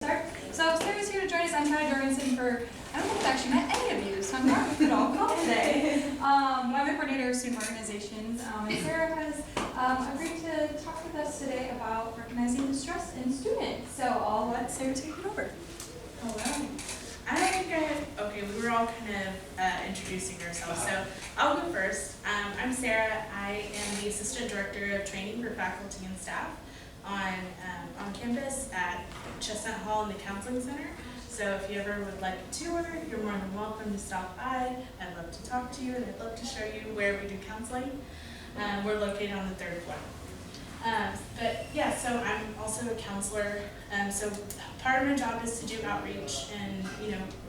So Sarah's here to join us. I'm Tyler Jorgensen for, I don't think I've actually met any of you, so I'm glad we could all come today. I'm the coordinator of student organizations, and Sarah has agreed to talk with us today about recognizing the stress in students. So I'll let Sarah take it over. Hello. We were all kind of introducing ourselves, so I'll go first. I'm Sarah. I am the Assistant Director of Training for Faculty and Staff on campus at Chestnut Hall in the Counseling Center. So if you ever would like a tour, you're more than welcome to stop by. I'd love to talk to you, and I'd love to show you where we do counseling. We're located on the 3rd floor. So I'm also a counselor. So part of my job is to do outreach and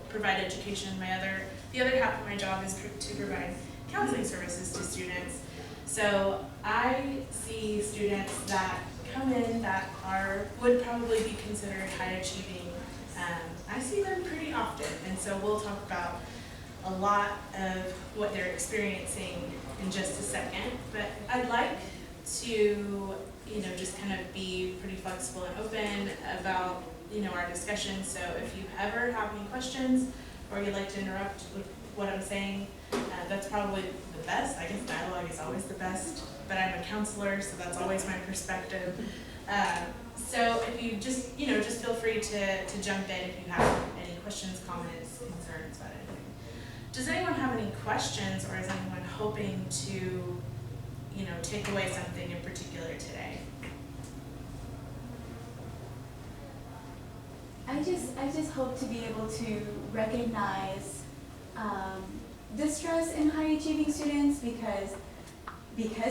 provide education. The other half of my job is to provide counseling services to students. So I see students that come in that would probably be considered high achieving. I see them pretty often, and so we'll talk about a lot of what they're experiencing in just a second. But I'd like to just kind of be pretty flexible and open about our discussion. So if you ever have any questions or you'd like to interrupt with what I'm saying, that's probably the best. I guess dialogue is always the best, but I'm a counselor, so that's always my perspective. So if you just feel free to jump in if you have any questions, comments, concerns about anything. Does anyone have any questions, or is anyone hoping to take away something in particular today? I just hope to be able to recognize distress in high achieving students because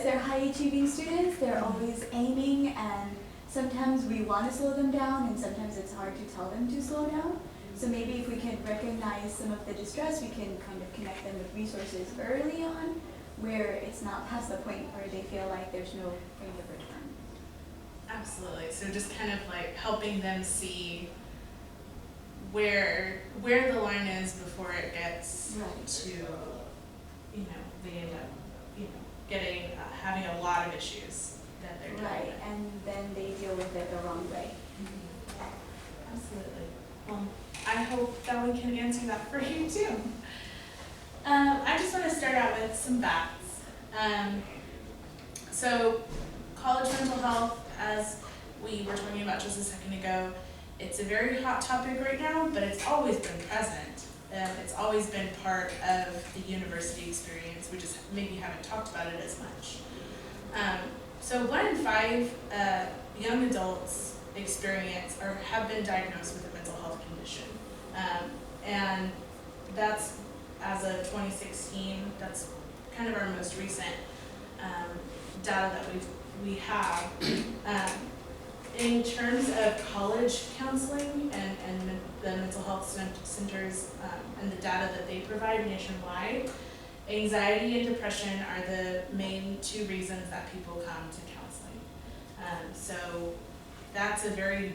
they're high achieving students, they're always aiming, and sometimes we want to slow them down and sometimes it's hard to tell them to slow down. So maybe if we can recognize some of the distress, we can kind of connect them with resources early on where it's not past the point where they feel like there's no point of return. Absolutely. So just kind of like helping them see where the line is before it gets right to, they end up, getting, having a lot of issues that they're dealing right, with. and then they deal with it the wrong way. Absolutely. Well, I hope that we can answer that for you too. I just want to start out with some facts. So college mental health, as we were talking about just a second ago, it's a very hot topic right now, but it's always been present. It's always been part of the university experience. We just maybe haven't talked about it as much. So 1 in 5 young adults experience or have been diagnosed with a mental health condition. And that's, as of 2016, that's kind of our most recent data that we have. In terms of college counseling and the mental health centers and the data that they provide nationwide, anxiety and depression are the main 2 reasons that people come to counseling. So that's a very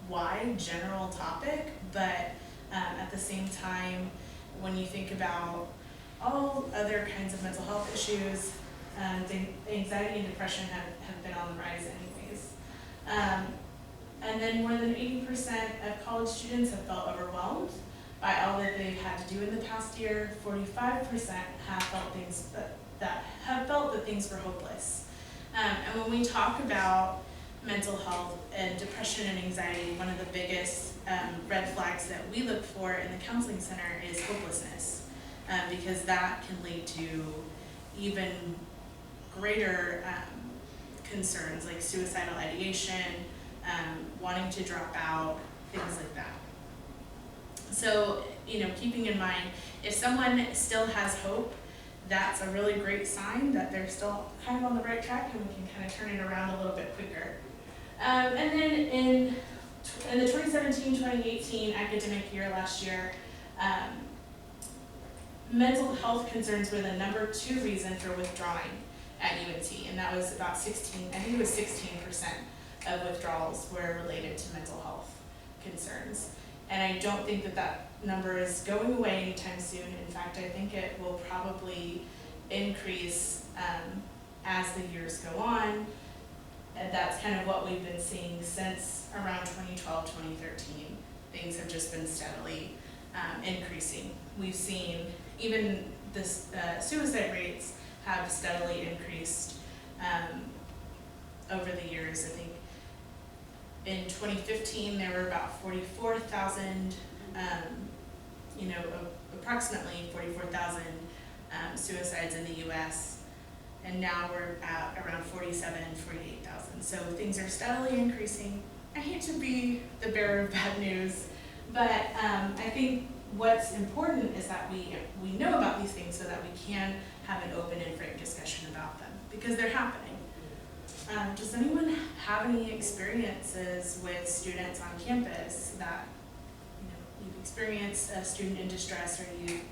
wide, general topic, but at the same time, when you think about all other kinds of mental health issues, the anxiety and depression have been on the rise anyways. And then more than 80% of college students have felt overwhelmed by all that they've had to do in the past year. 45% have felt that things were hopeless. And when we talk about mental health and depression and anxiety, one of the biggest red flags that we look for in the counseling center is hopelessness, because that can lead to even greater concerns like suicidal ideation, wanting to drop out, things like that. So, keeping in mind, if someone still has hope, that's a really great sign that they're still kind of on the right track and we can kind of turn it around a little bit quicker. And then in the 2017-2018 academic year last year, mental health concerns were the number 2 reason for withdrawing at UNT, and that was about 16% of withdrawals were related to mental health concerns. And I don't think that number is going away anytime soon. In fact, I think it will probably increase as the years go on. And that's kind of what we've been seeing since around 2012, 2013. Things have just been steadily increasing. We've seen even the suicide rates have steadily increased over the years. I think in 2015 there were about 44,000, approximately 44,000 suicides in the U.S. And now we're at around 48,000. So things are steadily increasing. I hate to be the bearer of bad news, but I think what's important is that we know about these things so that we can have an open and frank discussion about them, because they're happening. Does anyone have any experiences with students on campus that you've experienced a student in distress, or you've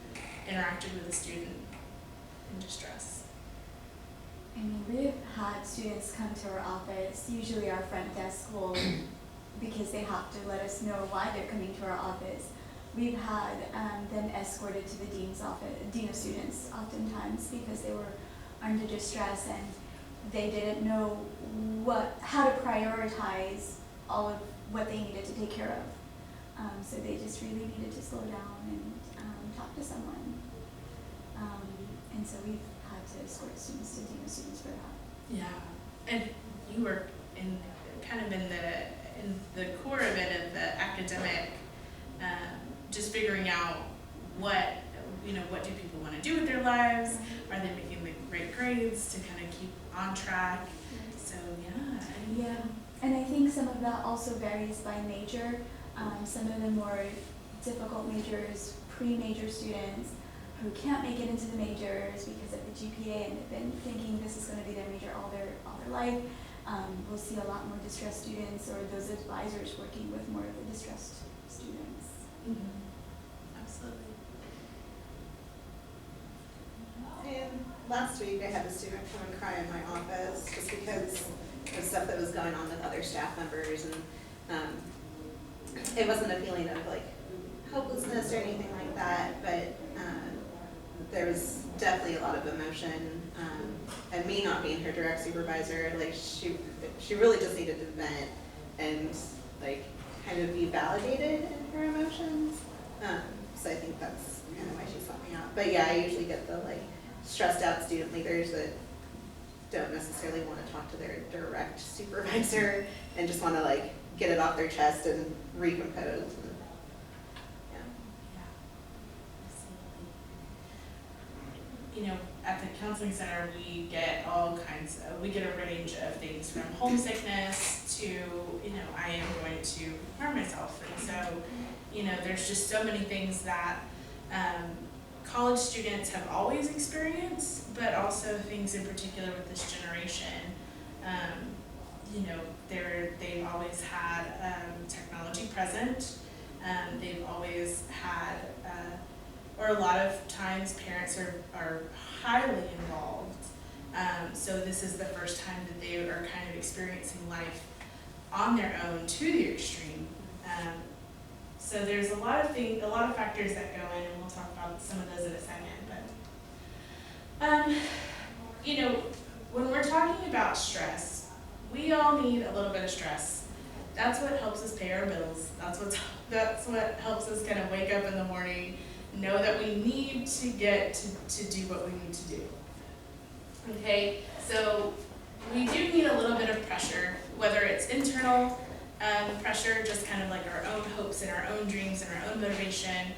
interacted with a student in distress? I mean, we've had students come to our office. Usually our front desk will, because they have to let us know why they're coming to our office. We've had them escorted to the dean's office, dean of students, oftentimes because they were under distress and they didn't know how to prioritize all of what they needed to take care of. So they just really needed to slow down and talk to someone. And so we've had to escort students to dean of students for that. Yeah, and you were in the core of it, of the academic, just figuring out what do people want to do with their lives? Are they making the great grades to kind of keep on track? So yeah, and I think some of that also varies by major. Some of the more difficult majors, pre-major students who can't make it into the majors because of the GPA and have been thinking this is going to be their major all their life. We'll see a lot more distressed students, or those advisors working with more of the distressed students. Mm-hmm. Absolutely. And last week I had a student come and cry in my office just because of stuff that was going on with other staff members, and it wasn't a feeling of like hopelessness or anything like that, but there was definitely a lot of emotion, and me not being her direct supervisor, like she really just needed to vent and like kind of be validated in her emotions. So I think that's kind of why she sought me out. But yeah, I usually get the like stressed out student leaders that don't necessarily want to talk to their direct supervisor and just want to like get it off their chest and recompose. And, at the counseling center, we get a range of things from homesickness to, I am going to harm myself. And so, there's just so many things that college students have always experienced, but also things in particular with this generation. They've always had technology present. They've always had, or a lot of times parents are highly involved. So this is the first time that they are kind of experiencing life on their own to the extreme. So there's a lot of factors that go in, and we'll talk about some of those in a second. But when we're talking about stress, we all need a little bit of stress. That's what helps us pay our bills. That's what helps us kind of wake up in the morning, know that we need to get to do what we need to do. Okay, so we do need a little bit of pressure, whether it's internal pressure, just kind of like our own hopes and our own dreams and our own motivation,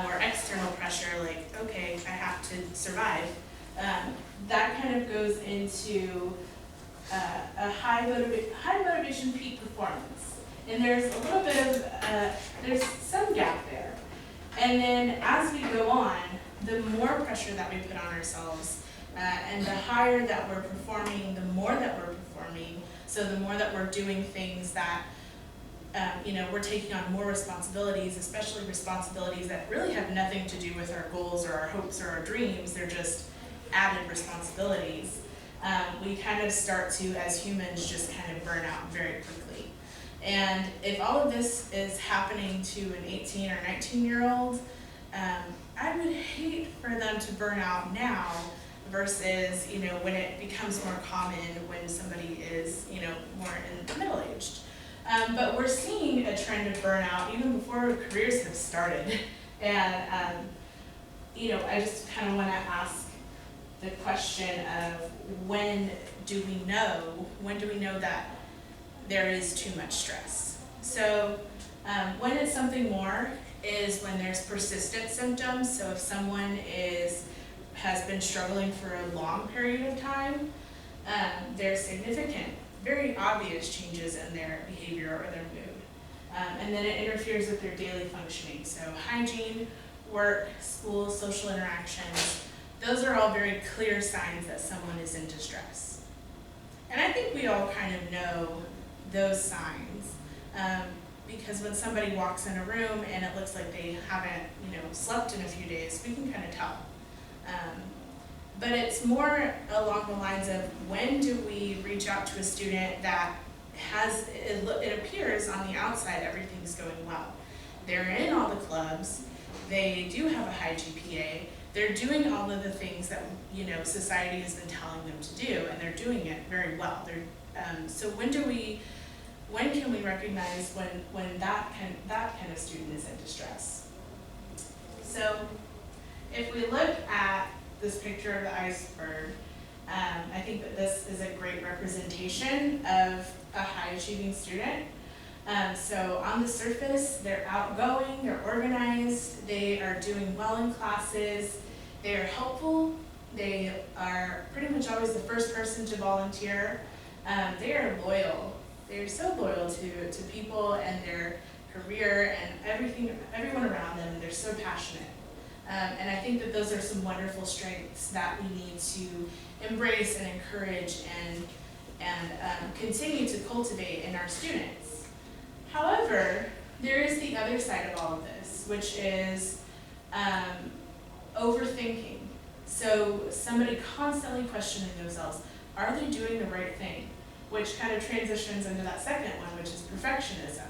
or external pressure, like, okay, I have to survive. That kind of goes into a high motivation peak performance. And there's a little bit of, there's some gap there. And then as we go on, the more pressure that we put on ourselves, and the higher that we're performing, the more that we're performing, so the more that we're doing things that, we're taking on more responsibilities, especially responsibilities that really have nothing to do with our goals or our hopes or our dreams. They're just added responsibilities. We kind of start to, as humans, just kind of burn out very quickly. And if all of this is happening to an 18 or 19-year-old, I would hate for them to burn out now versus, when it becomes more common when somebody is, more in middle-aged. But we're seeing a trend of burnout even before careers have started. And, I just kind of want to ask the question of when do we know that there is too much stress? So when it's something more is when there's persistent symptoms. So if someone has been struggling for a long period of time, there's significant, very obvious changes in their behavior or their mood. And then it interferes with their daily functioning. So hygiene, work, school, social interactions, those are all very clear signs that someone is in distress. And I think we all kind of know those signs. Because when somebody walks in a room and it looks like they haven't, slept in a few days, we can kind of tell. But it's more along the lines of when do we reach out to a student that it appears on the outside everything's going well. They're in all the clubs, they do have a high GPA, they're doing all of the things that, society has been telling them to do, and they're doing it very well. So when can we recognize when that kind of student is in distress? So if we look at this picture of the iceberg, I think that this is a great representation of a high achieving student. So on the surface, they're outgoing, they're organized, they are doing well in classes, they are helpful, they are pretty much always the first person to volunteer, they are loyal. They're so loyal to people and their career and everyone around them. They're so passionate. And I think that those are some wonderful strengths that we need to embrace and encourage and continue to cultivate in our students. However, there is the other side of all of this, which is overthinking. So somebody constantly questioning themselves, are they doing the right thing? Which kind of transitions into that second one, which is perfectionism.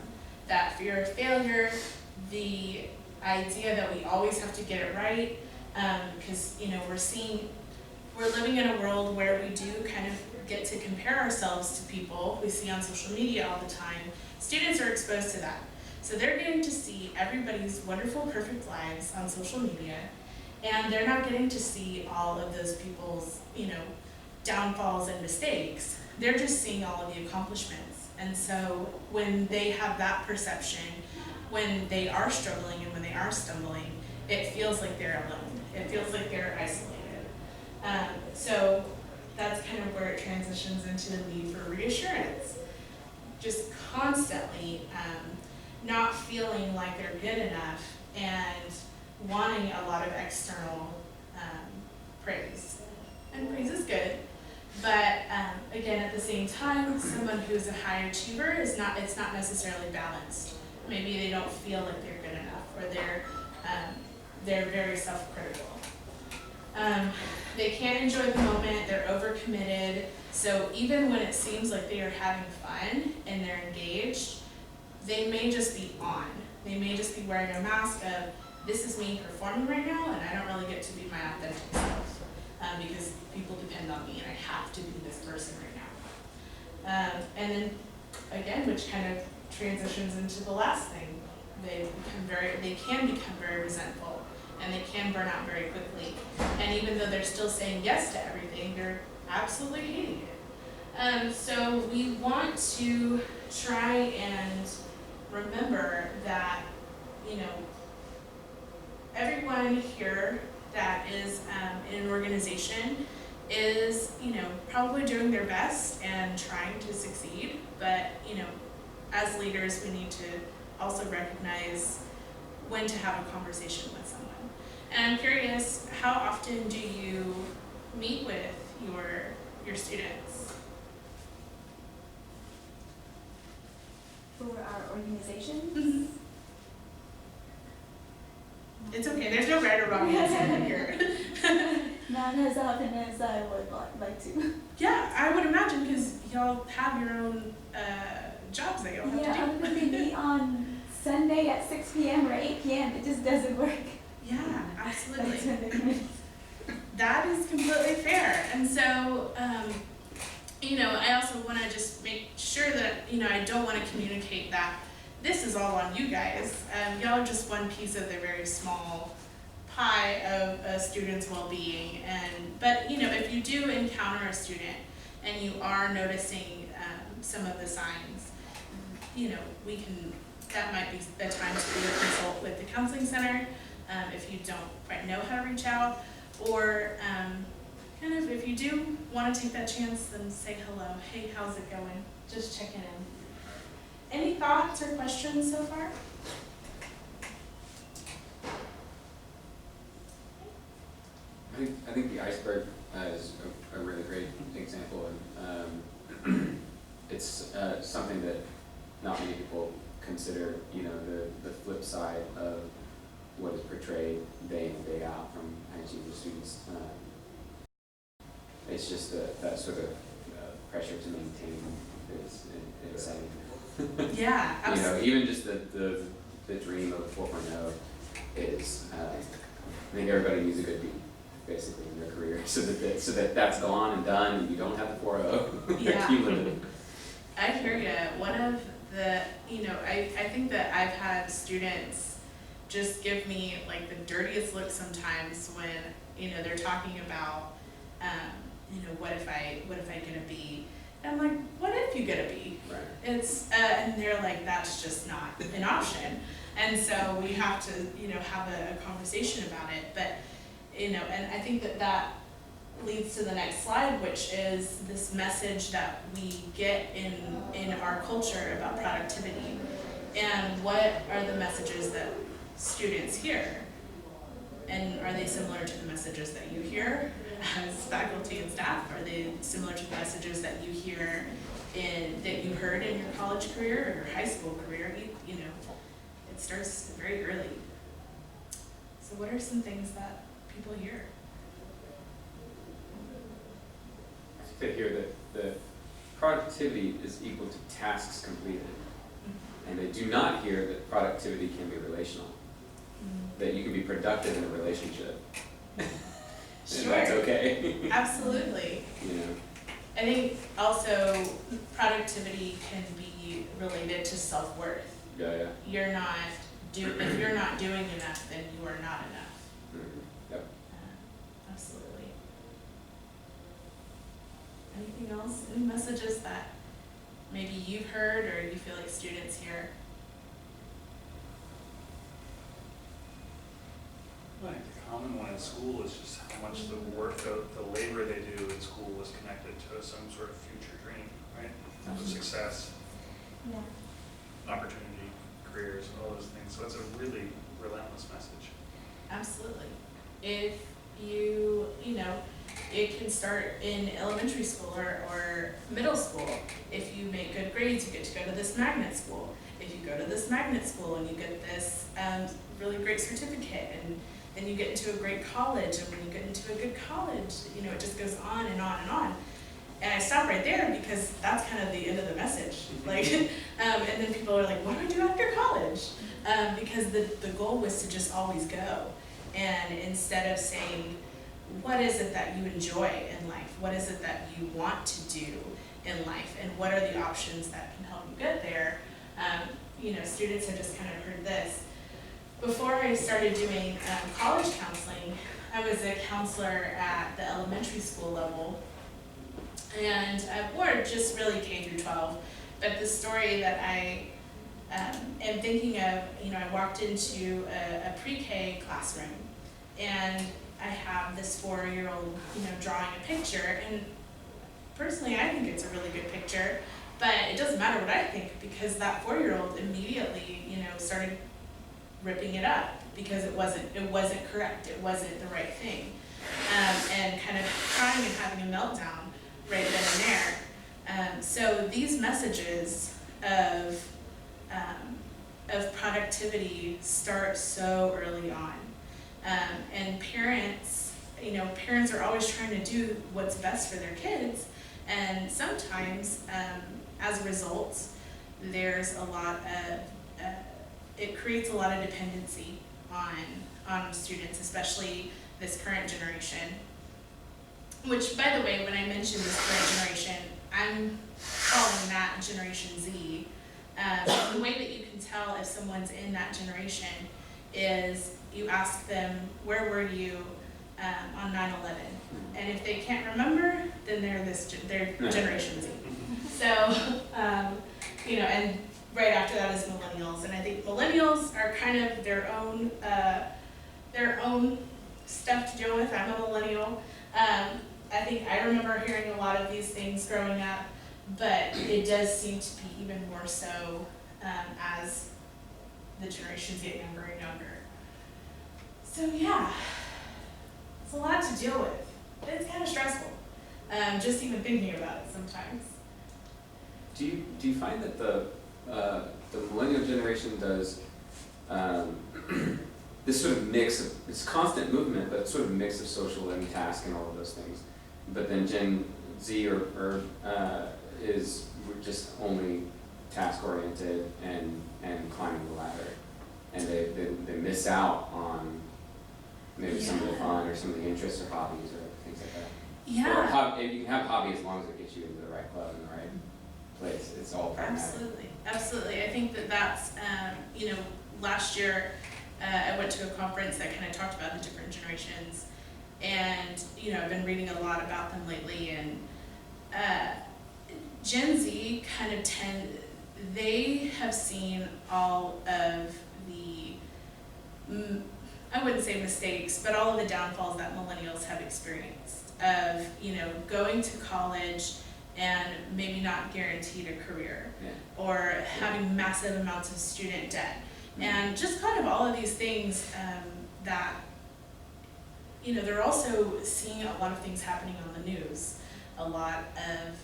That fear of failure, the idea that we always have to get it right, because we're living in a world where we do kind of get to compare ourselves to people we see on social media all the time. Students are exposed to that. So they're getting to see everybody's wonderful, perfect lives on social media, and they're not getting to see all of those people's, downfalls and mistakes. They're just seeing all of the accomplishments. And so when they have that perception, when they are struggling and when they are stumbling, it feels like they're alone. It feels like they're isolated. So that's kind of where it transitions into the need for reassurance. Just constantly not feeling like they're good enough and wanting a lot of external praise. And praise is good. But again, at the same time, someone who's a high achiever it's not necessarily balanced. Maybe they don't feel like they're good enough, or they're very self-critical. They can't enjoy the moment, they're overcommitted. So even when it seems like they are having fun and they're engaged, they may just be on. They may just be wearing a mask of, this is me performing right now, and I don't really get to be my authentic self. Because people depend on me and I have to be this person right now. And then again, which kind of transitions into the last thing, they can become very resentful and they can burn out very quickly. And even though they're still saying yes to everything, they're absolutely hating it. So we want to try and remember that, everyone here that is in an organization is, probably doing their best and trying to succeed, but, as leaders, we need to also recognize when to have a conversation with someone. And I'm curious, how often do you meet with your students? For our organization? Mm-hmm. It's okay, there's no right or wrong answer here. Not as often as I would like to. Yeah, I would imagine, because y'all have your own jobs that y'all have to do. Yeah, other than they meet on Sunday at 6 p.m. or 8 p.m., it just doesn't work. Yeah, absolutely. That's when they meet. that is completely fair. And so, I also want to just make sure that, I don't want to communicate that this is all on you guys. Y'all are just one piece of the very small pie of a student's well-being. But if you do encounter a student and you are noticing some of the signs, that might be a time to either consult with the counseling center if you don't quite know how to reach out, or if you do want to take that chance, then say hello. Hey, how's it going? Just checking in. Any thoughts or questions so far? I think the Iceberg is a really great example, and it's something that not many people consider. The flip side of what is portrayed day in and day out from high achieving students. It's just that sort of pressure to maintain is insane. Yeah, absolutely. Even just the dream of 4.0 is, I think everybody needs a good beat, basically, in their career, so that that's gone and done, and you don't have the 4.0 Yeah. cumulative. I hear you. One of the, I think that I've had students just give me like the dirtiest look sometimes when, they're talking about, what if I get a B? And I'm like, what if you get a B? Right. It's, and they're like, that's just not an option. And so we have to, have a conversation about it. But, and I think that leads to the next slide, which is this message that we get in our culture about productivity. And what are the messages that students hear? And are they similar to the messages that you hear as faculty and staff? Are they similar to the messages that you hear that you heard in your college career or your high school career? It starts very early. So what are some things that people hear? I think they hear that productivity is equal to tasks completed, and they do not hear that productivity can be relational. That you can be productive in a relationship. Sure. And that's okay. Absolutely. I think also productivity can be related to self-worth. Yeah. If you're not doing enough, then you are not enough. Mm-hmm. Yep. Absolutely. Anything else? Any messages that maybe you've heard or you feel like students hear? I think the common one in school is just how much the work, the labor they do in school is connected to some sort of future dream, right? Of success, Yeah. opportunity, careers, all those things. So it's a really relentless message. Absolutely. If you, it can start in elementary school or middle school. If you make good grades, you get to go to this magnet school. If you go to this magnet school and you get this really great certificate, and then you get into a great college, and when you get into a good college, it just goes on and on and on. And I stop right there because that's kind of the end of the message. And then people are like, what do I do after college? Because the goal was to just always go. And instead of saying, what is it that you enjoy in life? What is it that you want to do in life? And what are the options that can help you get there? Students have just kind of heard this. Before I started doing college counseling, I was a counselor at the elementary school level, and or just really K through 12. But the story that I am thinking of, I walked into a pre-K classroom, and I have this 4-year-old, drawing a picture, and personally I think it's a really good picture, but it doesn't matter what I think, because that 4-year-old immediately, started ripping it up because it wasn't correct, it wasn't the right thing, and kind of crying and having a meltdown right then and there. So these messages of productivity start so early on, and parents are always trying to do what's best for their kids, and sometimes as a result, there's a lot of it creates a lot of dependency on students, especially this current generation. which, by the way, when I mentioned this current generation, I'm calling that Generation Z. The way that you can tell if someone's in that generation is you ask them, where were you on 9/11? And if they can't remember, then they're Generation Z. So, and right after that is millennials. And I think millennials are kind of their own stuff to deal with. I'm a millennial. I think I remember hearing a lot of these things growing up, but it does seem to be even more so as the generations get younger and younger. So yeah, it's a lot to deal with. It's kind of stressful, just even thinking about it sometimes. Do you find that the millennial generation does this sort of mix of, it's constant movement, but sort of mix of social living, task, and all of those things, but then Gen Z is just only task oriented and climbing the ladder, and they miss out on maybe some of the fun or some of the interests or hobbies or things like that. Yeah. Or you can have a hobby as long as it gets you into the right club and the right place. It's all pragmatic. Absolutely. I think that's, last year I went to a conference that kind of talked about the different generations, and, I've been reading a lot about them lately, and Gen Z kind of they have seen all of the, I wouldn't say mistakes, but all of the downfalls that millennials have experienced of, going to college and maybe not guaranteed a career, or having massive amounts of student debt, and just kind of all of these things that, they're also seeing a lot of things happening on the news, a lot of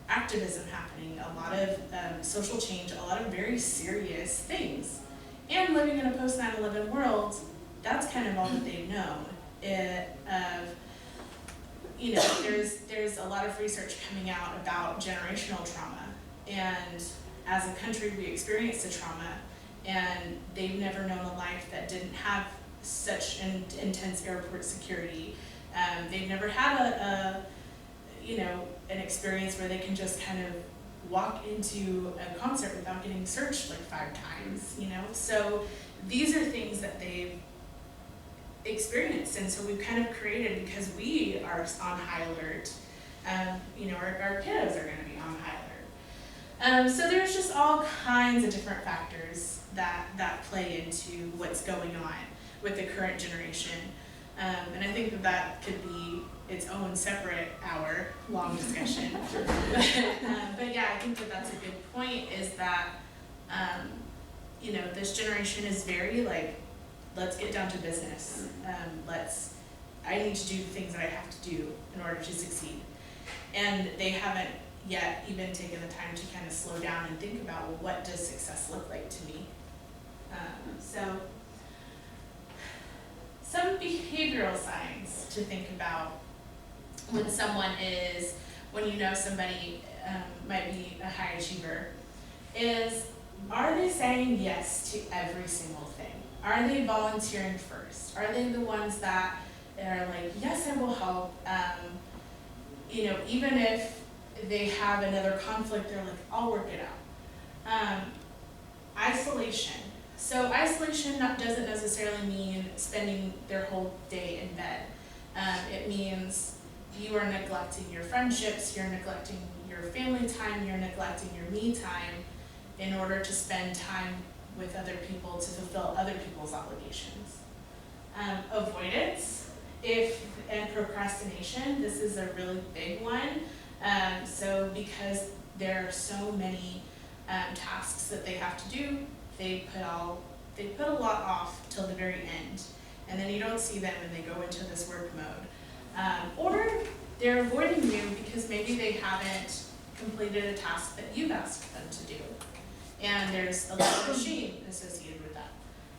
activism happening, a lot of social change, a lot of very serious things. And living in a post 9/11 world, that's kind of all that they've known. There's a lot of research coming out about generational trauma, and as a country we experienced the trauma, and they've never known a life that didn't have such intense airport security. They've never had an experience where they can just kind of walk into a concert without getting searched like 5 times, So these are things that they've experienced, and so we've kind of created, because we are on high alert, our kiddos are gonna be on high alert. So there's just all kinds of different factors that play into what's going on with the current generation. And I think that could be its own separate hour-long discussion. But yeah, I think that's a good point, is that, this generation is very let's get down to business. I need to do the things that I have to do in order to succeed. And they haven't yet even taken the time to kind of slow down and think about, well, what does success look like to me? So some behavioral signs to think about when somebody might be a high achiever is, are they saying yes to every single thing? Are they volunteering first? Are they the ones that are like, yes, I will help, even if they have another conflict, they're like, I'll work it out. Isolation. So isolation doesn't necessarily mean spending their whole day in bed. It means you are neglecting your friendships, you're neglecting your family time, you're neglecting your me time in order to spend time with other people to fulfill other people's obligations. Avoidance and procrastination, this is a really big one. So because there are so many tasks that they have to do, they put a lot off till the very end, and then you don't see them and they go into this work mode. Or they're avoiding you because maybe they haven't completed a task that you've asked them to do, and there's a lot of shame associated with that.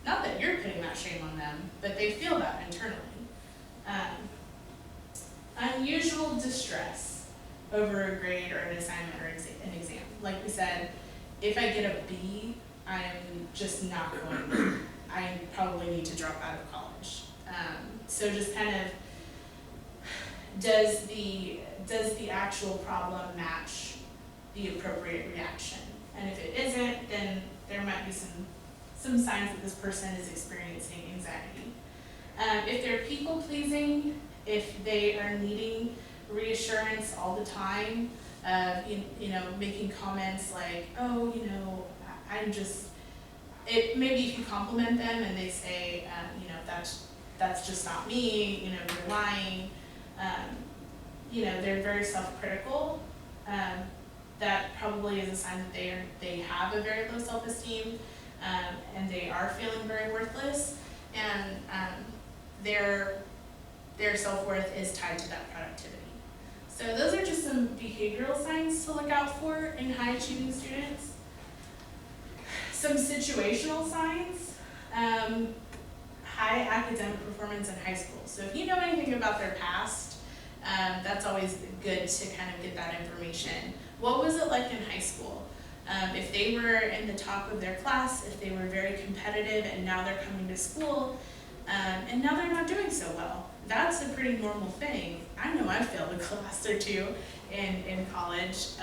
Not that you're putting that shame on them, but they feel that internally. Unusual distress over a grade or an assignment or an exam. Like we said, if I get a B, I'm just not going. I probably need to drop out of college. So just kind of does the actual problem match the appropriate reaction? And if it isn't, then there might be some signs that this person is experiencing anxiety. If they're people pleasing, if they are needing reassurance all the time, making comments like, oh, maybe if you compliment them and they say, that's just not me, you're lying, they're very self-critical, that probably is a sign that they have a very low self-esteem, and they are feeling very worthless, and their self-worth is tied to that productivity. So those are just some behavioral signs to look out for in high-achieving students. Some situational signs, high academic performance in high school. So if you know anything about their past, that's always good to kind of get that information. What was it like in high school? If they were in the top of their class, if they were very competitive and now they're coming to school, and now they're not doing so well. That's a pretty normal thing. I know I failed a class or two in college.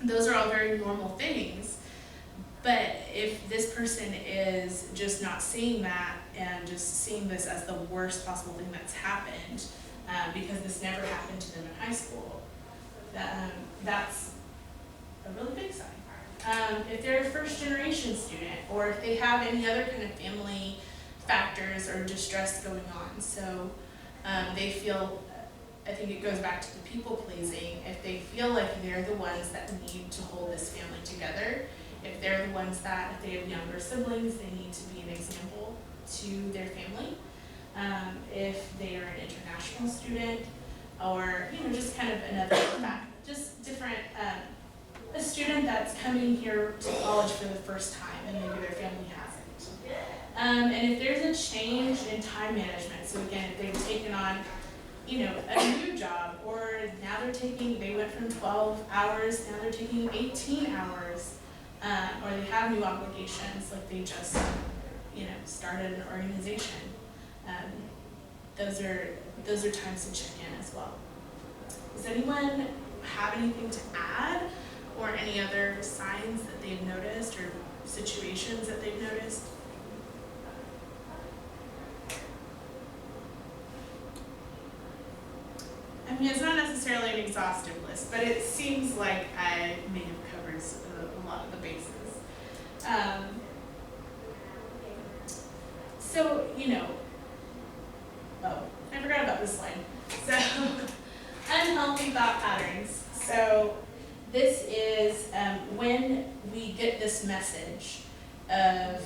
Those are all very normal things. But if this person is just not seeing that and just seeing this as the worst possible thing that's happened, because this never happened to them in high school, that's a really big sign. If they're a first generation student, or if they have any other kind of family factors or distress going on, so they feel, I think it goes back to the people pleasing, if they feel like they're the ones that need to hold this family together, if they're the ones that, if they have younger siblings, they need to be an example to their family. If they are an international student, or just kind of another just different, a student that's coming here to college for the first time and maybe their family hasn't. And if there's a change in time management, so again, if they've taken on a new job, or now they went from 12 hours, now they're taking 18 hours, or they have new obligations, like they just, started an organization. Those are times to check in as well. Does anyone have anything to add, or any other signs that they've noticed, or situations that they've noticed? I mean, it's not necessarily an exhaustive list, but it seems like I may have covered a lot of the bases. I forgot about this slide. So, unhealthy thought patterns. So, this is when we get this message of,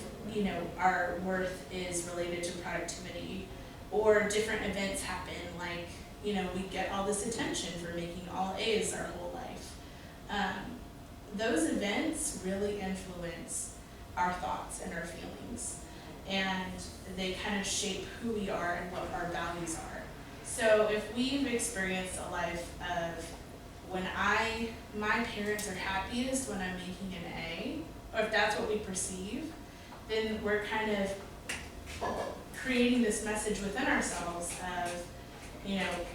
our worth is related to productivity, or different events happen, like, we get all this attention for making all A's our whole life. Those events really influence our thoughts and our feelings, and they kind of shape who we are and what our values are. So if we've experienced a life of when my parents are happiest when I'm making an A, or if that's what we perceive, then we're kind of creating this message within ourselves of,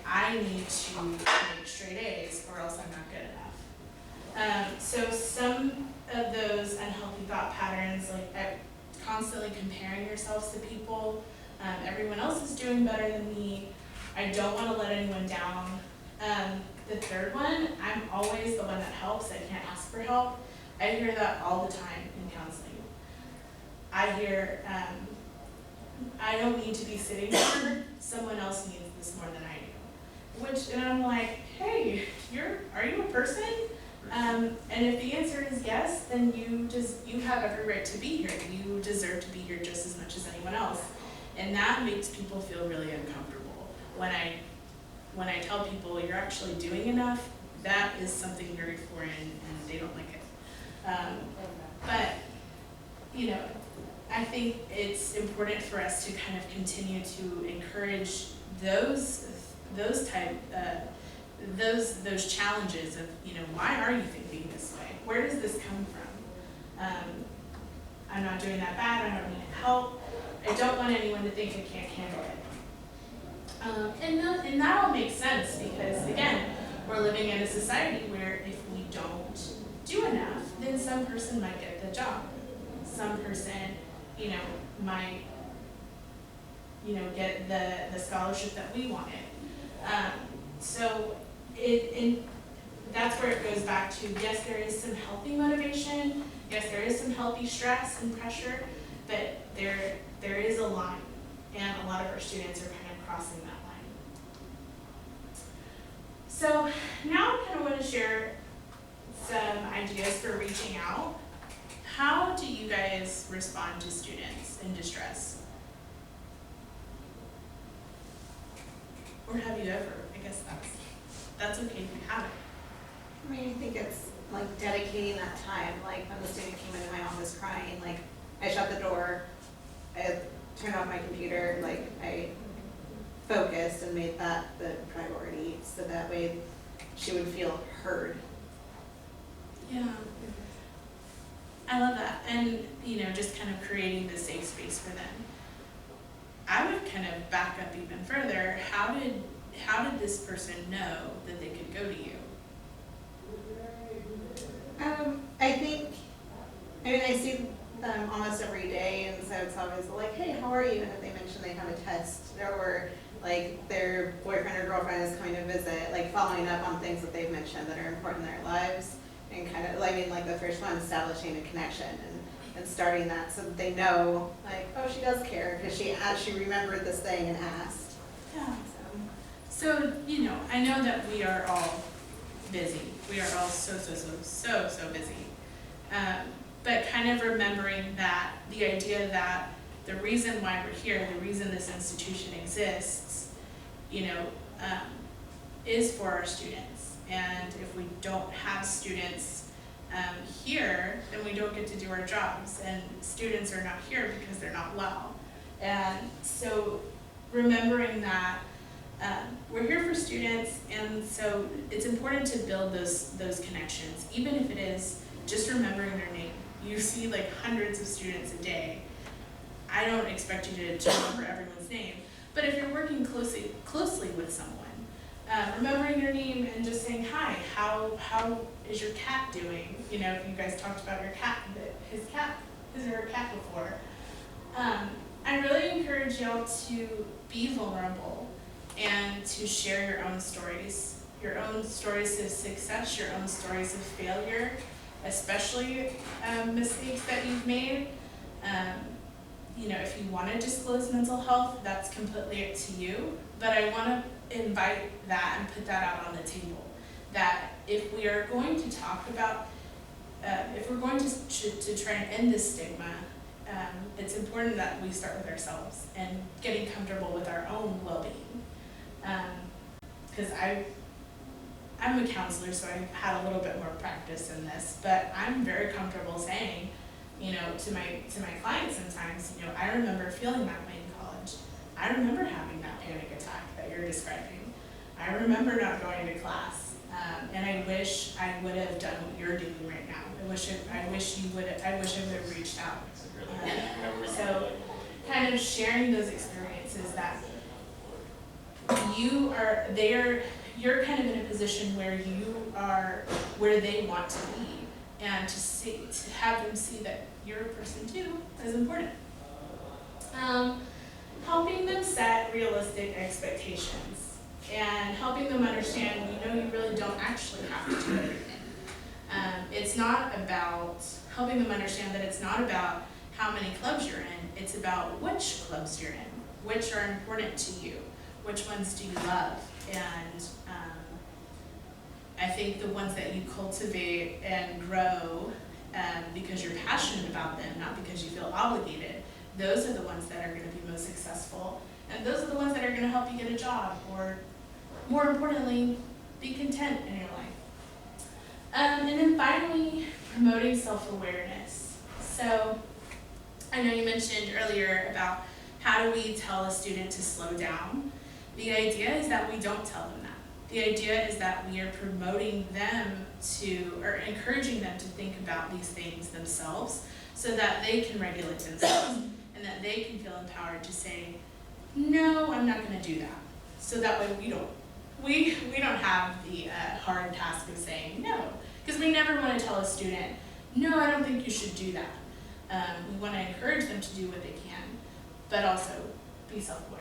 I need to make straight A's or else I'm not good enough. So some of those unhealthy thought patterns, like constantly comparing yourselves to people, everyone else is doing better than me, I don't want to let anyone down. The third one, I'm always the one that helps, I can't ask for help. I hear that all the time in counseling. I hear, I don't need to be sitting here, someone else needs this more than I do. And I'm like, hey, are you a person? And if the answer is yes, then you have every right to be here. You deserve to be here just as much as anyone else. And that makes people feel really uncomfortable. When I tell people you're actually doing enough, that is something very foreign and they don't like it. But, I think it's important for us to kind of continue to encourage those challenges of, why are you thinking this way? Where does this come from? I'm not doing that bad, I don't need help. I don't want anyone to think I can't handle it. And that all makes sense because, again, we're living in a society where if we don't do enough, then some person might get the job. Some person, might, get the scholarship that we wanted. So that's where it goes back to, yes, there is some healthy motivation, yes, there is some healthy stress and pressure, but there is a line, and a lot of our students are kind of crossing that line. So now I kind of want to share some ideas for reaching out. How do you guys respond to students in distress? Or have you ever? I guess that's okay if you haven't. I mean, I think it's like dedicating that time, like when the student came into my office crying, like I shut the door, I turned off my computer, like I focused and made that the priority so that way she would feel heard. Yeah. I love that. And, just kind of creating the safe space for them. I would kind of back up even further. How did this person know that they could go to you? I see them almost every day, and so it's always like, hey, how are you? And if they mention they have a test, or like their boyfriend or girlfriend is coming to visit, like following up on things that they've mentioned that are important in their lives, and kind of, like the first one, establishing a connection and starting that so that they know, like, oh, she does care because she remembered this thing and asked. Yeah. So, I know that we are all busy. We are all so busy. But kind of remembering that the idea that the reason why we're here, the reason this institution exists, is for our students. And if we don't have students here, then we don't get to do our jobs. And students are not here because they're not well. And so remembering that we're here for students, and so it's important to build those connections, even if it is just remembering their name. You see like hundreds of students a day. I don't expect you to remember everyone's name, but if you're working closely with someone, remembering their name and just saying, hi, how is your cat doing? If you guys talked about your cat, his or her cat before. I really encourage y'all to be vulnerable and to share your own stories of success, your own stories of failure, especially mistakes that you've made. If you want to disclose mental health, that's completely up to you. But I want to invite that and put that out on the table. That if we are going to talk about, if we're going to try and end this stigma, it's important that we start with ourselves and getting comfortable with our own well-being. Because I'm a counselor, so I've had a little bit more practice in this, but I'm very comfortable saying, to my clients sometimes, I remember feeling that way in college. I remember having that panic attack that you're describing. I remember not going to class, and I wish I would have done what you're doing right now. I wish I would have reached out. So, kind of sharing those experiences that you're kind of in a position where you are where they want to be, and to have them see that you're a person too is important. Helping them set realistic expectations and helping them understand, you really don't actually have to do everything. It's not about helping them understand that it's not about how many clubs you're in, it's about which clubs you're in, which are important to you, which ones do you love, and I think the ones that you cultivate and grow because you're passionate about them, not because you feel obligated, those are the ones that are going to be most successful, and those are the ones that are going to help you get a job, or more importantly, be content in your life. And then finally, promoting self-awareness. So I know you mentioned earlier about how do we tell a student to slow down. The idea is that we don't tell them that. The idea is that we are promoting them or encouraging them to think about these things themselves so that they can regulate themselves and that they can feel empowered to say, no, I'm not going to do that. so that way we don't have the hard task of saying no, because we never want to tell a student, no, I don't think you should do that. We want to encourage them to do what they can, but also be self-aware.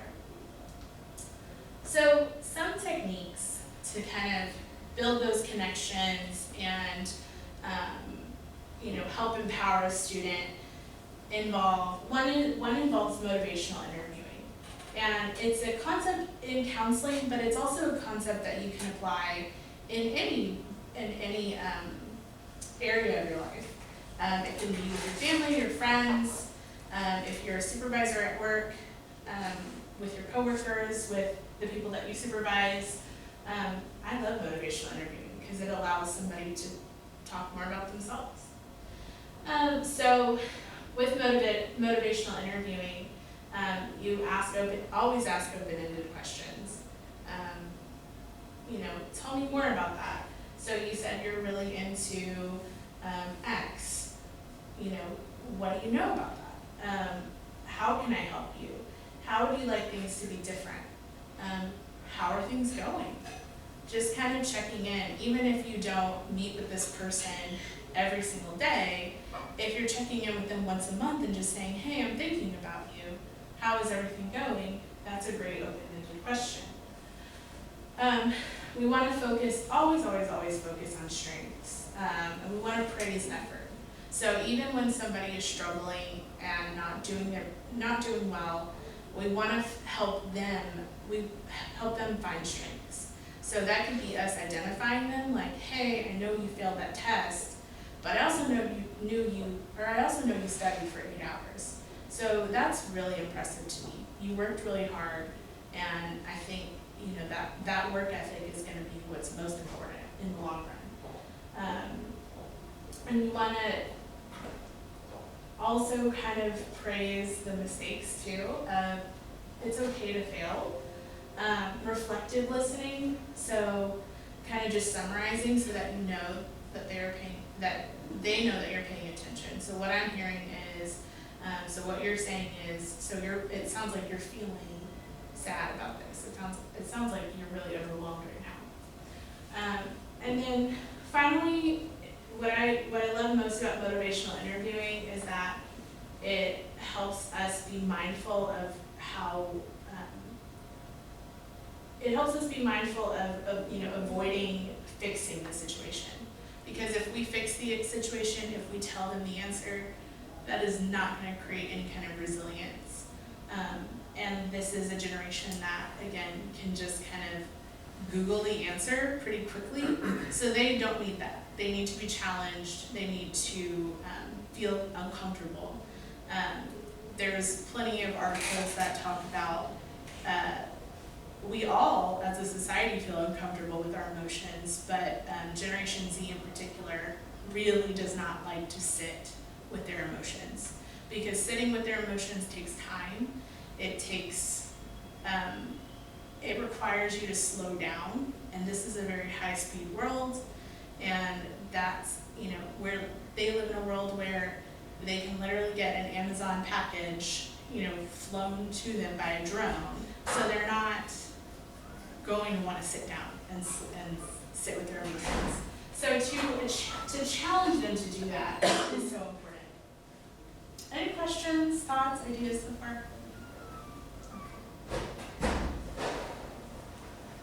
So some techniques to kind of build those connections and help empower a student one involves motivational interviewing. And it's a concept in counseling, but it's also a concept that you can apply in any area of your life. It can be with your family, your friends, if you're a supervisor at work, with your coworkers, with the people that you supervise. I love motivational interviewing because it allows somebody to talk more about themselves. So with motivational interviewing, you always ask open-ended questions. Tell me more about that. So you said you're really into X. What do you know about that? How can I help you? How would you like things to be different? How are things going? Just kind of checking in, even if you don't meet with this person every single day, if you're checking in with them once a month and just saying, hey, I'm thinking about you, how is everything going? That's a great open-ended question. We want to always focus on strengths, and we want to praise effort. So even when somebody is struggling and not doing well, we want to help them find strengths. So that could be us identifying them, like, hey, I know you failed that test, but I also know you studied for 8 hours. So that's really impressive to me. You worked really hard, and I think that work ethic is going to be what's most important in the long run. And we want to also kind of praise the mistakes too. It's okay to fail. Reflective listening, so kind of just summarizing so that you know that they know that you're paying attention. So what I'm hearing is, so what you're saying is, it sounds like you're feeling sad about this. It sounds like you're really overwhelmed right now. And then finally, what I love most about motivational interviewing is that it helps us be mindful of how avoiding fixing the situation. Because if we fix the situation, if we tell them the answer, that is not going to create any kind of resilience. And this is a generation that, again, can just kind of Google the answer pretty quickly. So they don't need that. They need to be challenged. They need to feel uncomfortable. There's plenty of articles that talk about we all, as a society, feel uncomfortable with our emotions, but Generation Z in particular really does not like to sit with their emotions, because sitting with their emotions takes time. It requires you to slow down, and this is a very high-speed world, and that's, where they live in a world where they can literally get an Amazon package, flown to them by a drone, so they're not going to want to sit down and sit with their emotions. So to challenge them to do that is so important. Any questions, thoughts, ideas so far?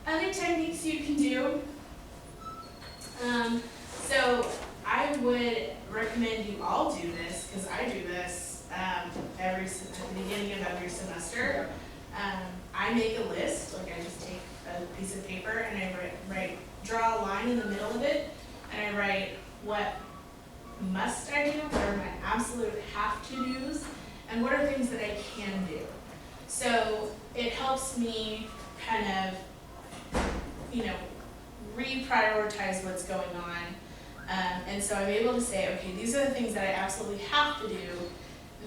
Other techniques you can do. So I would recommend you all do this, because I do this at the beginning of every semester. I make a list, like I just take a piece of paper and I draw a line in the middle of it, and I write what must I do, what are my absolute have-to-dos, and what are things that I can do. So it helps me kind of, reprioritize what's going on. And so I'm able to say, okay, these are the things that I absolutely have to do.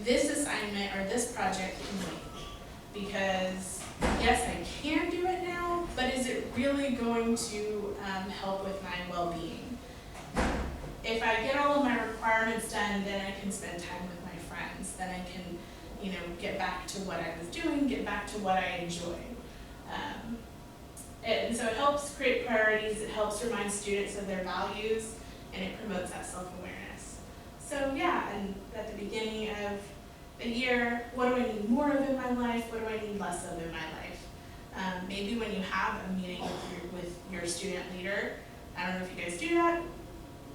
This assignment or this project can wait. Because yes, I can do it now, but is it really going to help with my well-being? If I get all of my requirements done, then I can spend time with my friends. Then I can, get back to what I was doing, get back to what I enjoy. And so it helps create priorities, it helps remind students of their values, and it promotes that self-awareness. So yeah, and at the beginning of the year, what do I need more of in my life? What do I need less of in my life? Maybe when you have a meeting with your student leader, I don't know if you guys do that,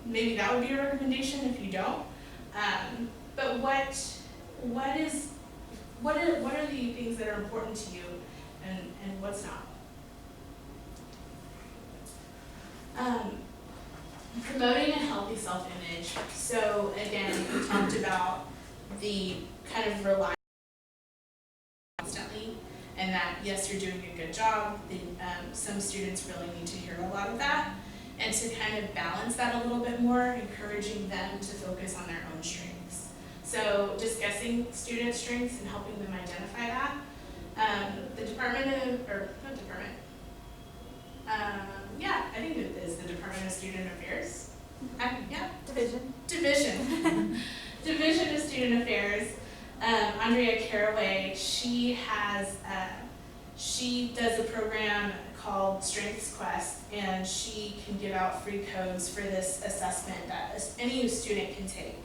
maybe that would be a recommendation if you don't. But what are the things that are important to you and what's not? Promoting a healthy self-image. So again, we talked about the kind of relying constantly, and that yes, you're doing a good job. Some students really need to hear a lot of that, and to kind of balance that a little bit more, encouraging them to focus on their own strengths. So discussing student strengths and helping them identify that. I think it is the Department of Student Affairs. Division. Division of Student Affairs. Andrea Caraway, she does a program called Strengthsquest, and she can give out free codes for this assessment that any student can take.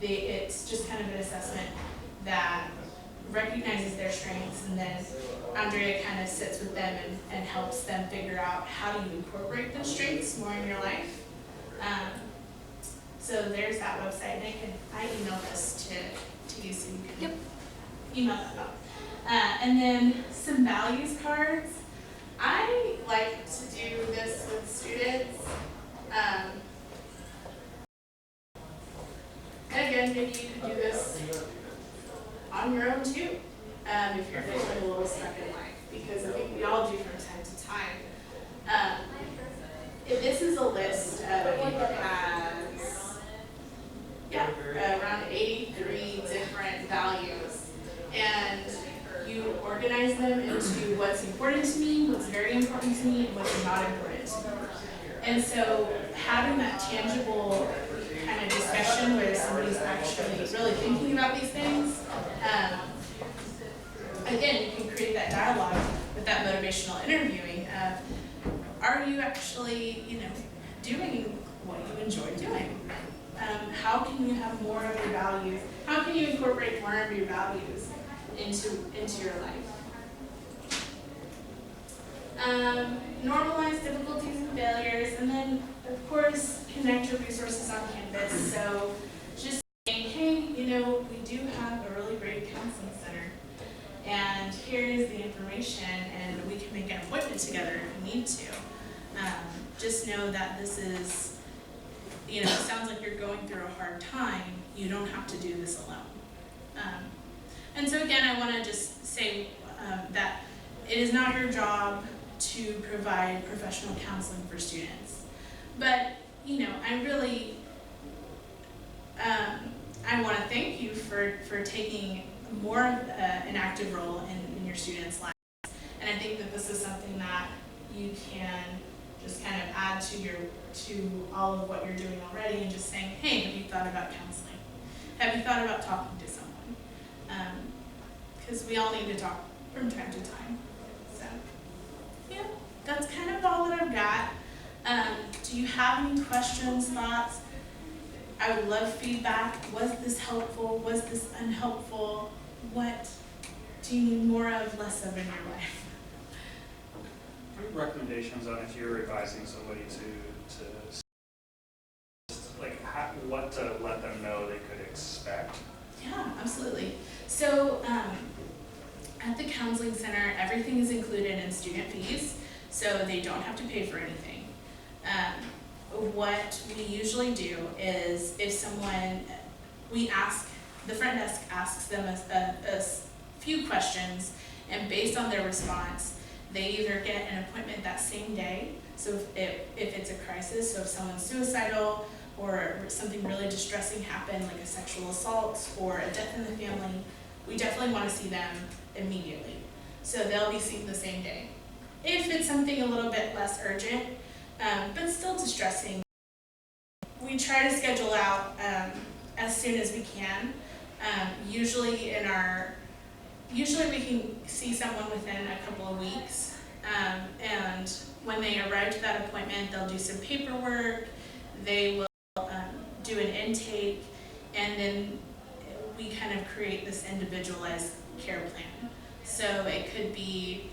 It's just kind of an assessment that recognizes their strengths, and then Andrea kind of sits with them and helps them figure out how do you incorporate those strengths more in your life. So there's that website, and I emailed this to you so you can email that out. And then some values cards. I like to do this with students. Again, maybe you could do this on your own too, if you're feeling a little stuck in life, because I think we all do from time to time. This is a list has around 83 different values, and you organize them into what's important to me, what's very important to me, and what's not important to me. And so having that tangible kind of discussion where somebody's actually really thinking about these things, again, you can create that dialogue with that motivational interviewing of, are you actually, doing what you enjoy doing? How can you have more of your values? How can you incorporate more of your values into your life? Normalize difficulties and failures, and then of course connect your resources on campus. So just saying, hey, we do have a really great counseling center, and here is the information, and we can make an appointment together if we need to. Just know that this is, it sounds like you're going through a hard time. You don't have to do this alone. And so again, I want to just say that it is not your job to provide professional counseling for students. But, I really, I want to thank you for taking more of an active role in your students' lives. And I think that this is something that you can just kind of add to all of what you're doing already, and just saying, hey, have you thought about counseling? Have you thought about talking to someone? Because we all need to talk from time to time. So, yeah, that's kind of all that I've got. Do you have any questions, thoughts? I would love feedback. Was this helpful? Was this unhelpful? What do you need more of, less of in your life? Recommendations on if you're advising somebody what to let them know they could expect? Yeah, absolutely. So at the counseling center, everything is included in student fees, so they don't have to pay for anything. What we usually do is if the front desk asks them a few questions, and based on their response, they either get an appointment that same day. So if it's a crisis, so if someone's suicidal or something really distressing happened, like a sexual assault or a death in the family, we definitely want to see them immediately. So they'll be seen the same day. If it's something a little bit less urgent, but still distressing, we try to schedule out as soon as we can. Usually we can see someone within a couple of weeks, And when they arrive to that appointment, they'll do some paperwork, they will do an intake, and then we kind of create this individualized care plan. So it could be,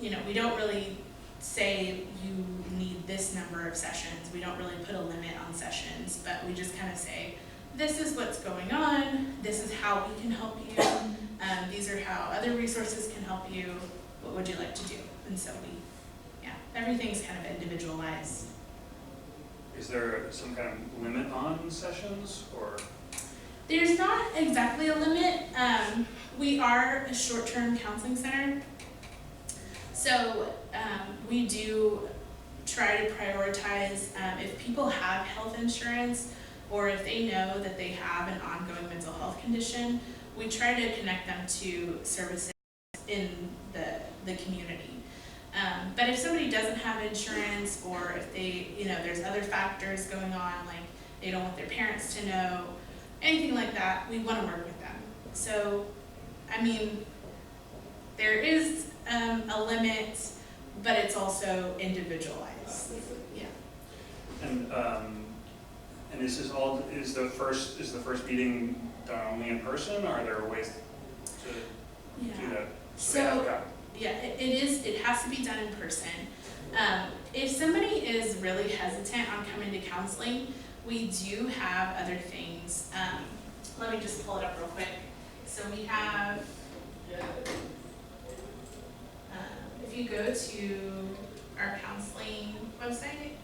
we don't really say you need this number of sessions. We don't really put a limit on sessions, but we just kind of say, this is what's going on, this is how we can help you, these are how other resources can help you, what would you like to do? And so everything's kind of individualized. Is there some kind of limit on sessions, or? There's not exactly a limit. We are a short-term counseling center, so we do try to prioritize if people have health insurance or if they know that they have an ongoing mental health condition, we try to connect them to services in the community. But if somebody doesn't have insurance, or if they, there's other factors going on, like they don't want their parents to know, anything like that, we want to work with them. So, there is a limit, but it's also individualized. Yeah. And is this all? Is the first meeting done only in person, or are there ways to do that? It has to be done in person. If somebody is really hesitant on coming to counseling, we do have other things. Let me just pull it up real quick. So we have, if you go to our counseling website,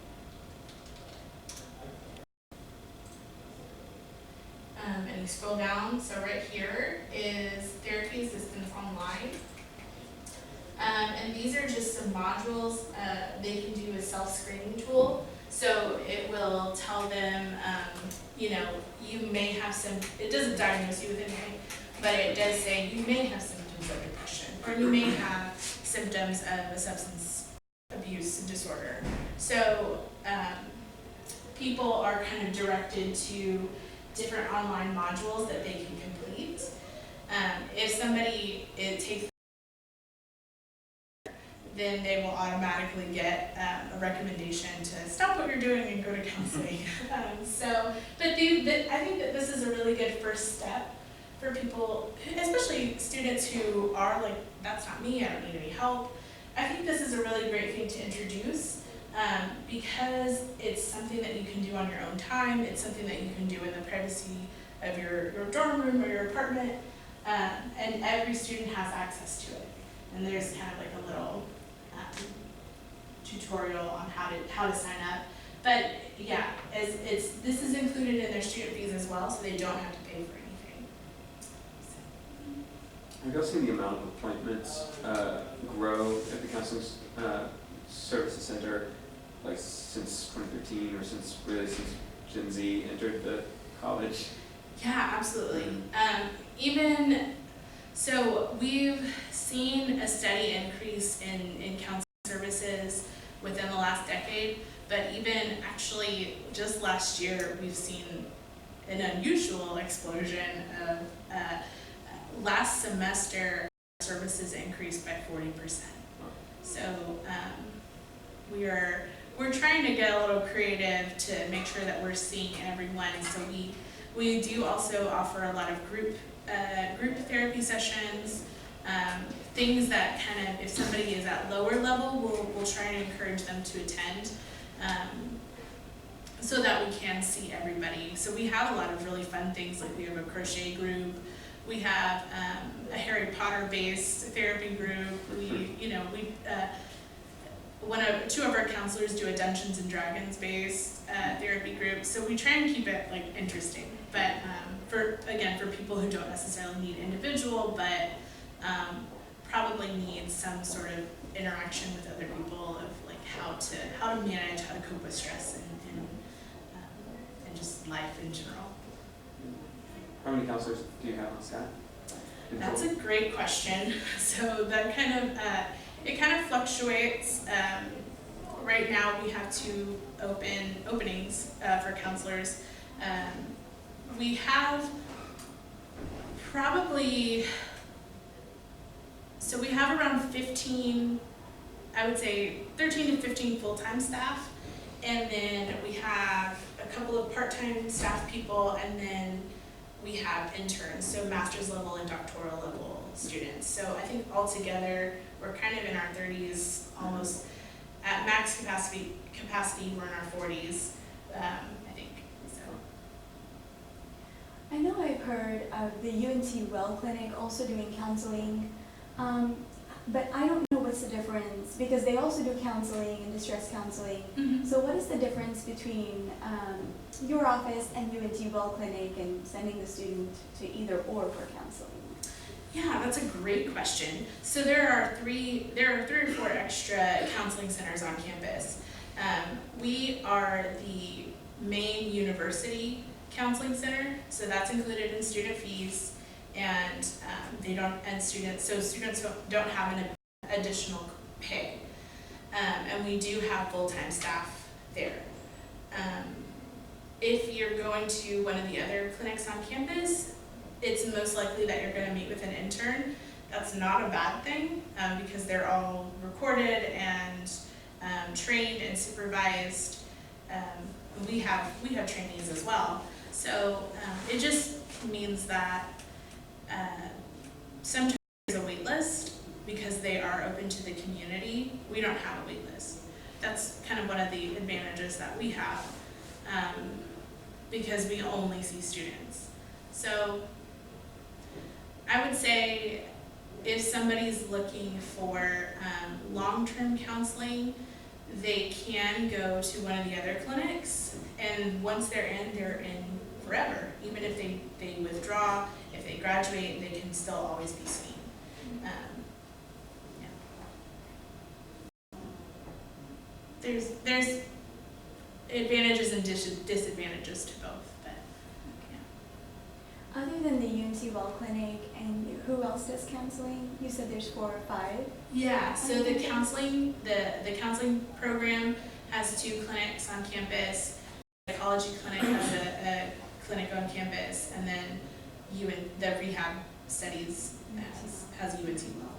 and you scroll down, so right here is therapy assistance online. And these are just some modules they can do a self-screening tool. So it will tell them, you may have some, it doesn't diagnose you with anything, but it does say you may have symptoms of depression, or you may have symptoms of a substance abuse disorder. So people are kind of directed to different online modules that they can complete. If somebody takes, then they will automatically get a recommendation to stop what you're doing and go to counseling. I think that this is a really good first step for people, especially students who are like, that's not me, I don't need any help. I think this is a really great thing to introduce because it's something that you can do on your own time. It's something that you can do in the privacy of your dorm room or your apartment, and every student has access to it. And there's kind of like a little tutorial on how to sign up. But yeah, this is included in their student fees as well, so they don't have to pay for anything. Have y'all seen the amount of appointments grow at the Counseling Services Center, like since 2013, or since Gen Z entered the college? Yeah, absolutely. So we've seen a steady increase in counseling services within the last decade, but even actually just last year we've seen an unusual explosion of last semester services increased by 40%. So we're trying to get a little creative to make sure that we're seeing everyone. So we do also offer a lot of group therapy sessions, things that kind of, if somebody is at lower level, we'll try and encourage them to attend so that we can see everybody. So we have a lot of really fun things, like we have a crochet group, we have a Harry Potter based therapy group, two of our counselors do a Dungeons and Dragons based therapy group. So we try and keep it like interesting, but for people who don't necessarily need individual, but probably need some sort of interaction with other people of like how to manage, how to cope with stress and just life in general. How many counselors do you have on staff? That's a great question. So that kind of it kind of fluctuates. Right now we have 2 openings for counselors. We have we have around 15 I would say 13 to 15 full-time staff, and then we have a couple of part-time staff people, and then we have interns, so master's level and doctoral level students. So I think altogether we're kind of in our 30s, almost at max capacity we're in our 40s, I think. So I know I've heard of the UNT Well Clinic also doing counseling, but I don't know what's the difference, because they also do counseling and distress counseling. So what is the difference between your office and UNT Well Clinic and sending the student to either or for counseling? Yeah, that's a great question. So there are three or four extra counseling centers on campus. We are the main university counseling center, so that's included in student fees, and students don't have an additional pay, and we do have full-time staff there. If you're going to one of the other clinics on campus, it's most likely that you're going to meet with an intern. That's not a bad thing, because they're all recorded and trained and supervised. We have trainees as well. So it just means that sometimes there's a wait list because they are open to the community. We don't have a wait list. That's kind of one of the advantages that we have, because we only see students. So I would say if somebody's looking for long-term counseling, they can go to one of the other clinics, and once they're in forever. Even if they withdraw, if they graduate, they can still always be seen. There's advantages and disadvantages to both, but yeah. Other than the UNT Well Clinic, and who else does counseling? You said there's 4 or 5. Yeah, so the counseling program has 2 clinics on campus. The psychology clinic has a clinic on campus, and then the rehab studies has UNT Well.